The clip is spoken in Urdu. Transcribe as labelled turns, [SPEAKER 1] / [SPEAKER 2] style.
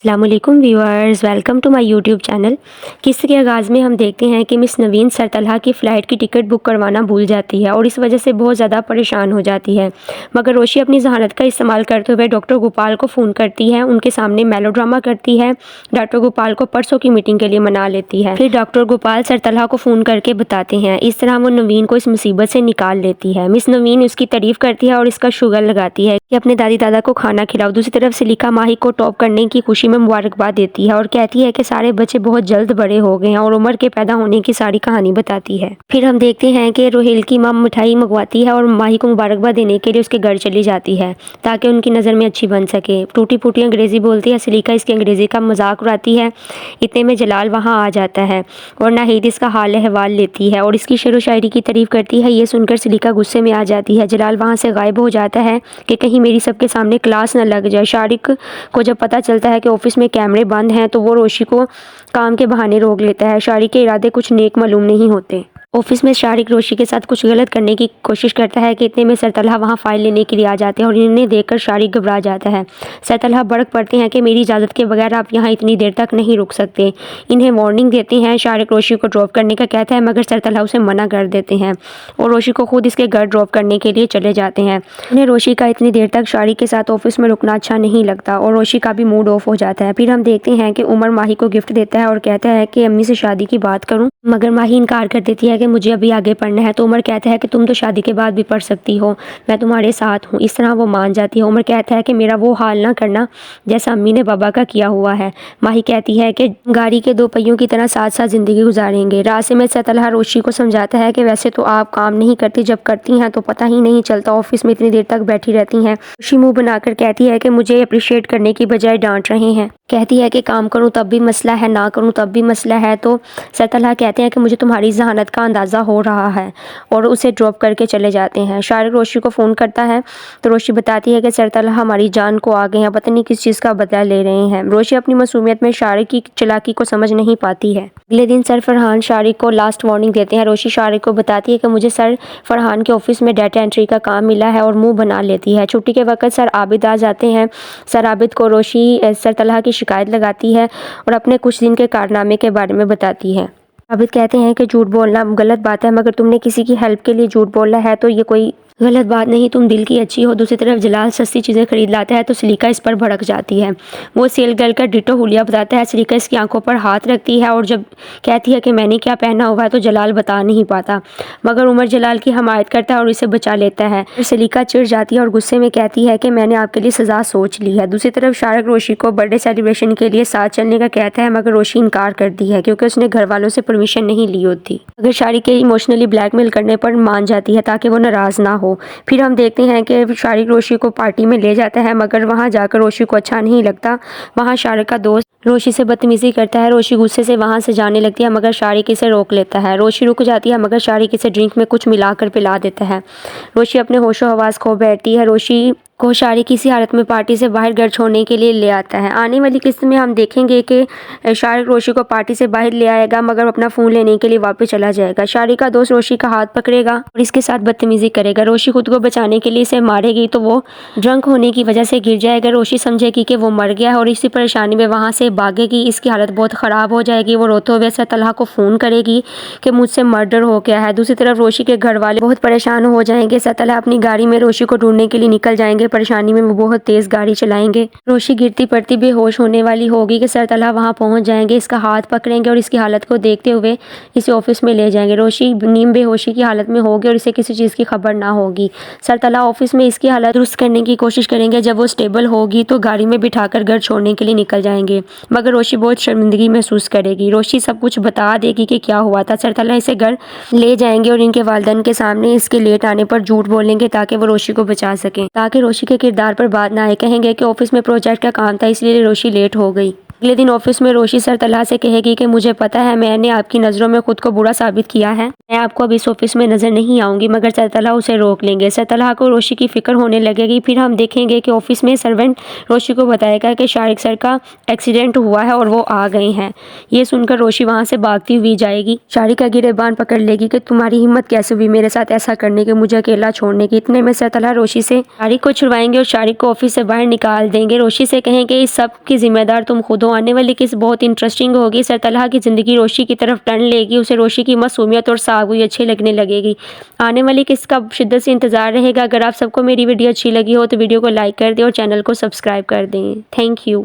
[SPEAKER 1] السلام علیکم viewers, welcome to my YouTube channel. قصے کے آغاز میں ہم دیکھتے ہیں کہ مس نوین سر طلحہ کی فلائٹ کی ٹکٹ بک کروانا بھول جاتی ہے اور اس وجہ سے بہت زیادہ پریشان ہو جاتی ہے، مگر روشی اپنی ذہانت کا استعمال کرتے ہوئے ڈاکٹر گوپال کو فون کرتی ہے، ان کے سامنے میلو ڈرامہ کرتی ہے، ڈاکٹر گوپال کو پرسوں کی میٹنگ کے لیے منا لیتی ہے۔ پھر ڈاکٹر گوپال سر طلحہ کو فون کر کے بتاتے ہیں، اس طرح وہ نوین کو اس مصیبت سے نکال لیتی ہے۔ مس نوین اس کی تعریف کرتی ہے اور اس کا شگر لگاتی ہے کہ اپنے دادی دادا کو کھانا کھلاؤ۔ دوسری طرف سلیقہ ماہی کو ٹاپ کرنے کی خوشی میں مبارکباد دیتی ہے اور کہتی ہے کہ سارے بچے بہت جلد بڑے ہو گئے ہیں اور عمر کے پیدا ہونے کی ساری کہانی بتاتی ہے۔ پھر ہم دیکھتے ہیں کہ روہیل کی ماں مٹھائی منگواتی ہے اور ماہی کو مبارکباد دینے کے لیے اس کے گھر چلی جاتی ہے تاکہ ان کی نظر میں اچھی بن سکے۔ ٹوٹی پھوٹی انگریزی بولتی ہے، سلیقہ اس کی انگریزی کا مذاق اڑاتی ہے۔ اتنے میں جلال وہاں آ جاتا ہے اور ناہید اس کا حال احوال لیتی ہے اور اس کی شعر و شاعری کی تعریف کرتی ہے۔ یہ سن کر سلیقہ غصے میں آ جاتی ہے۔ جلال وہاں سے غائب ہو جاتا ہے کہ کہیں میری سب کے سامنے کلاس نہ لگ جائے۔ شارق کو جب پتہ چلتا ہے کہ آفس میں کیمرے بند ہیں تو وہ روشی کو کام کے بہانے روک لیتا ہے۔ شارق کے ارادے کچھ نیک معلوم نہیں ہوتے۔ آفس میں شارق روشی کے ساتھ کچھ غلط کرنے کی کوشش کرتا ہے کہ اتنے میں سر طلحہ وہاں فائل لینے کے لیے آ جاتے ہیں اور انہیں دیکھ کر شارق گھبرا جاتا ہے۔ سر طلحہ بھڑک پڑتے ہیں کہ میری اجازت کے بغیر آپ یہاں اتنی دیر تک نہیں رک سکتے۔ انہیں وارننگ دیتے ہیں۔ شارق روشی کو ڈراپ کرنے کا کہتا ہے مگر سر طلحہ اسے منع کر دیتے ہیں اور روشی کو خود اس کے گھر ڈراپ کرنے کے لیے چلے جاتے ہیں۔ انہیں روشی کا اتنی دیر تک شارق کے ساتھ آفس میں رکنا اچھا نہیں لگتا اور روشی کا بھی موڈ آف ہو جاتا ہے۔ پھر ہم دیکھتے ہیں کہ عمر ماہی کو گفٹ دیتا ہے اور کہتا ہے کہ امی سے شادی کی بات کروں، مگر ماہی انکار کر دیتی ہے کہ مجھے ابھی آگے پڑھنا ہے۔ تو عمر کہتا ہے کہ تم تو شادی کے بعد بھی پڑھ سکتی ہو، میں تمہارے ساتھ ہوں۔ اس طرح وہ مان جاتی ہے۔ عمر کہتا ہے کہ میرا وہ حال نہ کرنا جیسا امی نے بابا کا کیا ہوا ہے۔ ماہی کہتی ہے کہ گاڑی کے دو پہیوں کی طرح ساتھ ساتھ زندگی گزاریں گے۔ راستے میں سر طلحہ روشی کو سمجھاتا ہے کہ ویسے تو آپ کام نہیں کرتی، جب کرتی ہیں تو پتہ ہی نہیں چلتا، آفس میں اتنی دیر تک بیٹھی رہتی ہیں۔ روشی منہ بنا کر کہتی ہے کہ مجھے اپریشیٹ کرنے کی بجائے ڈانٹ رہے ہیں۔ کہتی ہے کہ کام کروں تب بھی مسئلہ ہے، نہ کروں تب بھی مسئلہ ہے۔ تو سر طلحہ کہتے ہیں کہ مجھے تمہاری ذہانت کا اندازہ ہو رہا ہے اور اسے ڈراپ کر کے چلے جاتے ہیں۔ شارق روشی کو فون کرتا ہے تو روشی بتاتی ہے کہ سر طلحہ ہماری جان کو آ گئے ہیں، پتہ نہیں کس چیز کا بدلہ لے رہے ہیں۔ روشی اپنی معصومیت میں شارق کی چالاکی کو سمجھ نہیں پاتی ہے۔ اگلے دن سر فرحان شارق کو لاسٹ وارننگ دیتے ہیں۔ روشی شارق کو بتاتی ہے کہ مجھے سر فرحان کے آفس میں ڈیٹا انٹری کا کام ملا ہے اور منہ بنا لیتی ہے۔ چھٹی کے وقت سر عابد آ جاتے ہیں۔ سر عابد کو روشی سر طلحہ کی شکایت لگاتی ہے اور اپنے کچھ دن کے کارنامے کے بارے میں بتاتی ہے۔ عابد کہتے ہیں کہ جھوٹ بولنا غلط بات ہے، مگر تم نے کسی کی ہیلپ کے لیے جھوٹ بولا ہے تو یہ کوئی غلط بات نہیں، تم دل کی اچھی ہو۔ دوسری طرف جلال سستی چیزیں خرید لاتا ہے تو سلیقہ اس پر بھڑک جاتی ہے۔ وہ سیل گرل کا ڈٹو حلیہ بتاتا ہے۔ سلیقہ اس کی آنکھوں پر ہاتھ رکھتی ہے اور جب کہتی ہے کہ میں نے کیا پہنا ہوا ہے تو جلال بتا نہیں پاتا، مگر عمر جلال کی حمایت کرتا ہے اور اسے بچا لیتا ہے۔ سلیقہ چڑ جاتی ہے اور غصے میں کہتی ہے کہ میں نے آپ کے لیے سزا سوچ لی ہے۔ دوسری طرف شارق روشی کو برتھ ڈے سیلیبریشن کے لیے ساتھ چلنے کا کہتا ہے، مگر روشی انکار کرتی ہے کیونکہ اس نے گھر والوں سے پرمیشن نہیں لی ہوتی، مگر شارق کے ایموشنلی بلیک میل کرنے پر مان جاتی ہے تاکہ وہ ناراض نہ ہو۔ پھر ہم دیکھتے ہیں کہ شارق روشی کو پارٹی میں لے جاتا ہے، مگر وہاں جا کر روشی کو اچھا نہیں لگتا۔ وہاں شارق کا دوست روشی سے بدتمیزی کرتا ہے۔ روشی غصے سے وہاں سے جانے لگتی ہے مگر شارق اسے روک لیتا ہے۔ روشی رک جاتی ہے مگر شارق اسے ڈرنک میں کچھ ملا کر پلا دیتا ہے۔ روشی اپنے ہوش و حواس کھو بیٹھتی ہے۔ روشی کو شارق اسی حالت میں پارٹی سے باہر گھر چھوڑنے کے لیے لے آتا ہے۔ آنے والی قسط میں ہم دیکھیں گے کہ شارق روشی کو پارٹی سے باہر لے آئے گا مگر اپنا فون لینے کے لیے واپس چلا جائے گا۔ شارق کا دوست روشی کا ہاتھ پکڑے گا اور اس کے ساتھ بدتمیزی کرے گا۔ روشی خود کو بچانے کے لیے اسے مارے گی تو وہ ڈرنک ہونے کی وجہ سے گر جائے گا۔ روشی سمجھے گی کہ وہ مر گیا ہے اور اسی پریشانی میں وہاں سے بھاگے گی۔ اس کی حالت بہت خراب ہو جائے گی۔ وہ روتے ہوئے سر طلحہ کو فون کرے گی کہ مجھ سے مرڈر ہو گیا ہے۔ دوسری طرف روشی کے گھر والے بہت پریشان ہو جائیں گے۔ سر طلحہ اپنی گاڑی میں روشی کو ڈھونڈنے کے لیے نکل جائیں گے۔ پریشانی میں وہ بہت تیز گاڑی چلائیں گے۔ روشی گرتی پڑتی بے ہوش ہونے والی ہوگی کہ سر طلحہ وہاں پہنچ جائیں گے، اس کا ہاتھ پکڑیں گے اور اس کی حالت کو دیکھتے ہوئے اسے آفس میں لے جائیں گے۔ روشی نیم بے ہوشی کی حالت میں ہوگی اور اسے کسی چیز کی خبر نہ ہوگی۔ سر طلحہ آفس میں اس کی حالت درست کرنے کی کوشش کریں گے۔ جب وہ اسٹیبل ہوگی تو گاڑی میں بٹھا کر گھر چھوڑنے کے لیے نکل جائیں گے، مگر روشی بہت شرمندگی محسوس کرے گی۔ روشی سب کچھ بتا دے گی کہ کیا ہوا تھا۔ سر طلحہ اسے گھر لے جائیں گے اور ان کے والدین کے سامنے اس کے لیٹ آنے پر جھوٹ بولیں گے تاکہ وہ روشی کو بچا سکیں، تاکہ روشی کے کردار پر بات نہ آئے۔ کہیں گے کہ آفس میں پروجیکٹ کا کام تھا اس لیے روشی لیٹ ہو گئی۔ اگلے دن آفس میں روشی سر طلحہ سے کہے گی کہ مجھے پتا ہے میں نے آپ کی نظروں میں خود کو برا ثابت کیا ہے، میں آپ کو اب اس آفس میں نظر نہیں آؤں گی، مگر سر طلحہ اسے روک لیں گے۔ سر طلحہ کو روشی کی فکر ہونے لگے گی۔ پھر ہم دیکھیں گے کہ آفس میں سرونٹ روشی کو بتائے گا کہ شارق سر کا ایکسیڈنٹ ہوا ہے اور وہ آ گئے ہیں۔ یہ سن کر روشی وہاں سے بھاگتی ہوئی جائے گی۔ شارق کا گریبان پکڑ لے گی کہ تمہاری ہمت کیسے ہوئی میرے ساتھ ایسا کرنے کی، مجھے اکیلا چھوڑنے کی۔ اتنے میں سر طلحہ روشی سے شارق کو چھڑوائیں گے اور شارق کو آفس سے باہر نکال دیں گے۔ روشی سے کہیں کہ اس سب کی ذمہ دار تم خود ہو۔ آنے والی قسط بہت انٹرسٹنگ ہوگی۔ سر طلحہ کی زندگی روشی کی طرف ٹرن لے گی، اسے روشی کی معصومیت اور صافگوئی اچھی لگنے لگے گی۔ آنے والی قسط کا شدت سے انتظار رہے گا۔ اگر آپ سب کو میری ویڈیو اچھی لگی ہو تو ویڈیو کو لائک کر دیں اور چینل کو سبسکرائب کر دیں۔ Thank you.